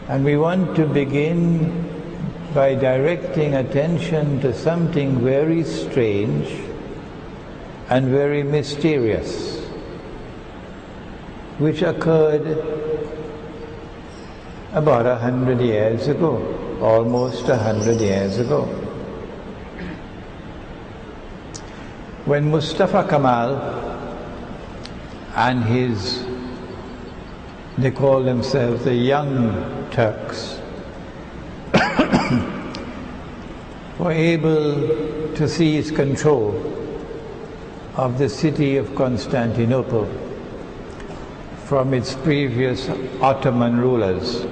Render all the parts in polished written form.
And we want to begin by directing attention to something very strange and very mysterious, which occurred about 100 years ago, almost 100 years ago. When Mustafa Kemal and his, they call themselves the Young Turks, were able to seize control of the city of Constantinople from its previous Ottoman rulers,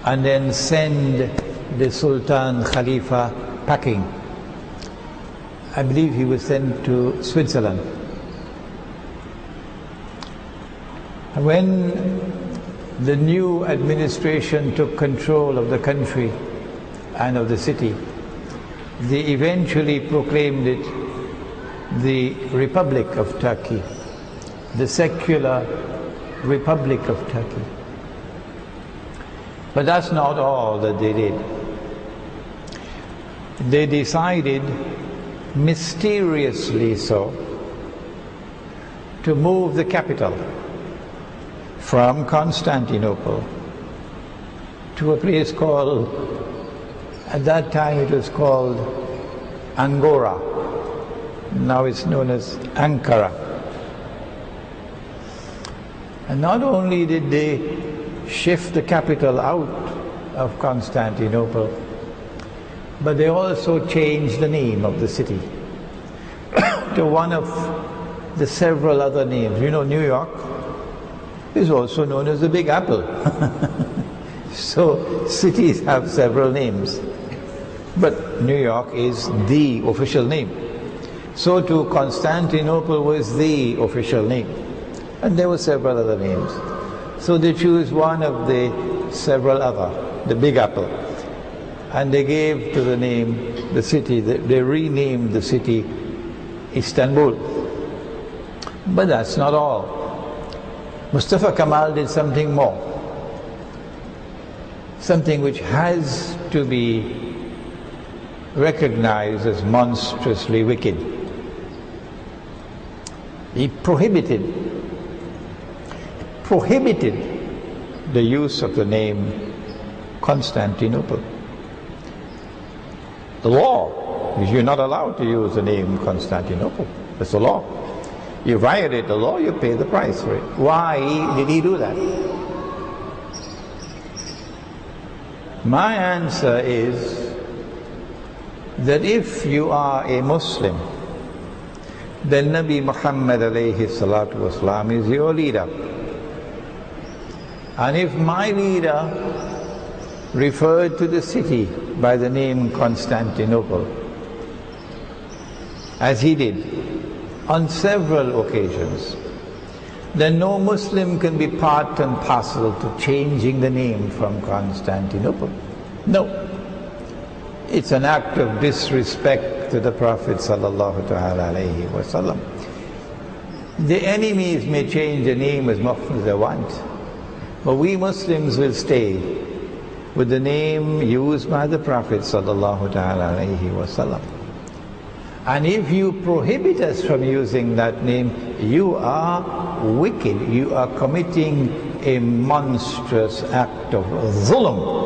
and then send the Sultan Khalifa packing. I believe he was sent to Switzerland. When the new administration took control of the country and of the city, they eventually proclaimed it the Republic of Turkey, the secular Republic of Turkey. But that's not all that they did. They decided, mysteriously so, to move the capital from Constantinople to a place called, at that time it was called Angora. Now it's known as Ankara. And not only did they shift the capital out of Constantinople, but they also changed the name of the city to one of the several other names. You know, New York is also known as the Big Apple. So cities have several names, but New York is the official name. So too Constantinople was the official name, and there were several other names. So they chose one of the several other, the Big Apple, and they gave to the name, the city, they renamed the city Istanbul. But that's not all. Mustafa Kemal did something more, something which has to be recognized as monstrously wicked. He prohibited the use of the name Constantinople. The law is you're not allowed to use the name Constantinople. That's the law. You violate the law, you pay the price for it. Why did he do that? My answer is that if you are a Muslim, then Nabi Muhammad alayhi salatu wasalam is your leader. And if my leader referred to the city by the name Constantinople, as he did on several occasions, then no Muslim can be part and parcel to changing the name from Constantinople. No. It's an act of disrespect to the Prophet sallallahu ta'ala alayhi wa sallam. The enemies may change the name as much as they want, but we Muslims will stay with the name used by the Prophet sallallahu ta'ala alayhi wa sallam. And if you prohibit us from using that name, you are wicked. You are committing a monstrous act of zulm.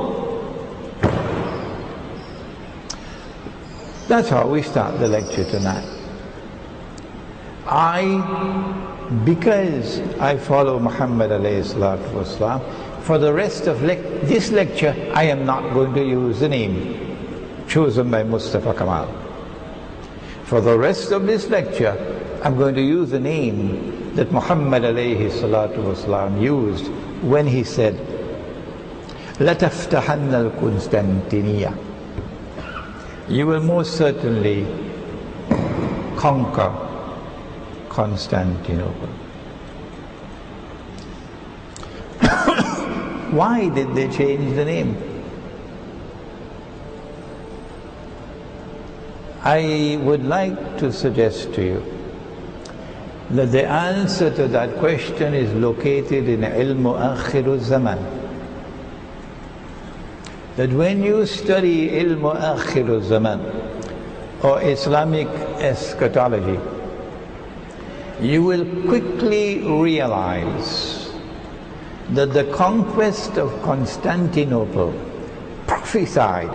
That's how we start the lecture tonight. Because I follow Muhammad alayhi salatu wasalam, for the rest of this lecture, I am not going to use the name chosen by Mustafa Kemal. For the rest of this lecture, I'm going to use the name that Muhammad alayhi salatu wasalam used when he said, لَتَفْتَحَنَّ الْقُسْطَنْطِنِيَّةَ. You will most certainly conquer Constantinople. Why did they change the name? I would like to suggest to you that the answer to that question is located in Ilmu Akhiru Zaman. that when you study ilm akhir zaman or Islamic eschatology, you will quickly realize that the conquest of Constantinople, prophesied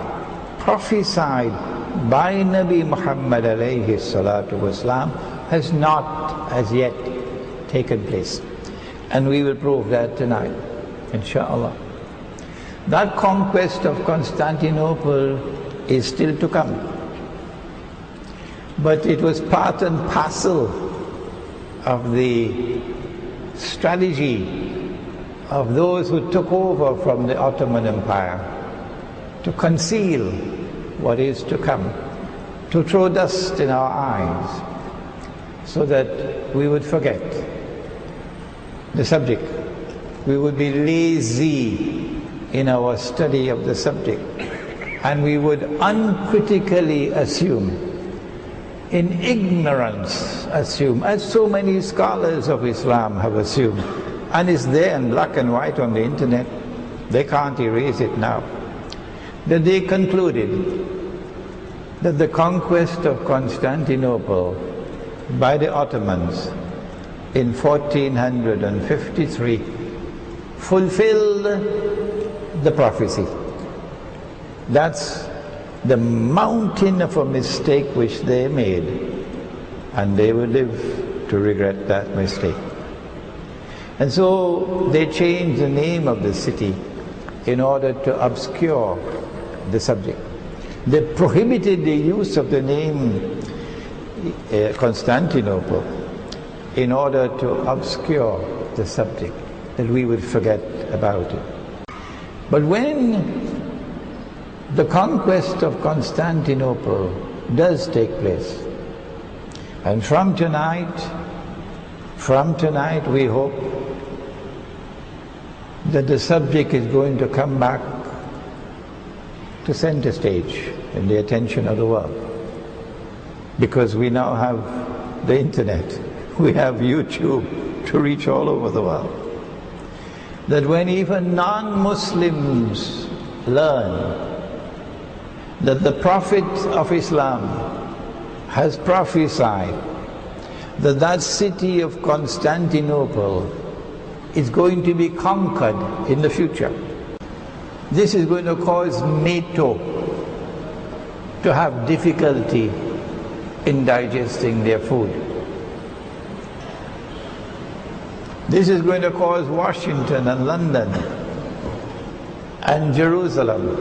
by Nabi Muhammad alayhi salatu wasalam, has not as yet taken place. And we will prove that tonight, inshallah. That conquest of Constantinople is still to come. But it was part and parcel of the strategy of those who took over from the Ottoman Empire to conceal what is to come, to throw dust in our eyes so that we would forget the subject. We would be lazy in our study of the subject, and we would uncritically assume, in ignorance assume, as so many scholars of Islam have assumed, and it's there in black and white on the internet, they can't erase it now, that they concluded that the conquest of Constantinople by the Ottomans in 1453 fulfilled the prophecy. That's the mountain of a mistake which they made, and they will live to regret that mistake. And so they changed the name of the city in order to obscure the subject. They prohibited the use of the name Constantinople in order to obscure the subject, that we would forget about it. But when the conquest of Constantinople does take place, and from tonight we hope that the subject is going to come back to center stage in the attention of the world, because we now have the internet, we have YouTube to reach all over the world. That when even non-Muslims learn that the Prophet of Islam has prophesied that that city of Constantinople is going to be conquered in the future, this is going to cause NATO to have difficulty in digesting their food. This is going to cause Washington and London and Jerusalem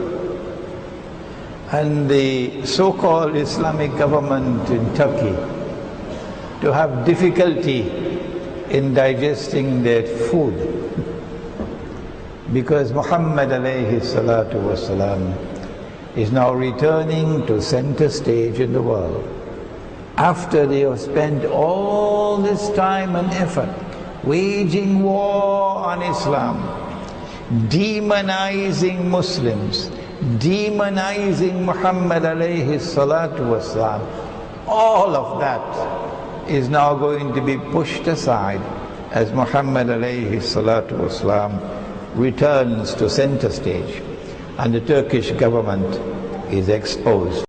and the so-called Islamic government in Turkey to have difficulty in digesting their food, because Muhammad alayhi salatu wasalam is now returning to center stage in the world, after they have spent all this time and effort waging war on Islam, demonizing Muslims, demonizing Muhammad alayhi salatu wasalam. All of that is now going to be pushed aside as Muhammad alayhi salatu wasalam returns to center stage and the Turkish government is exposed.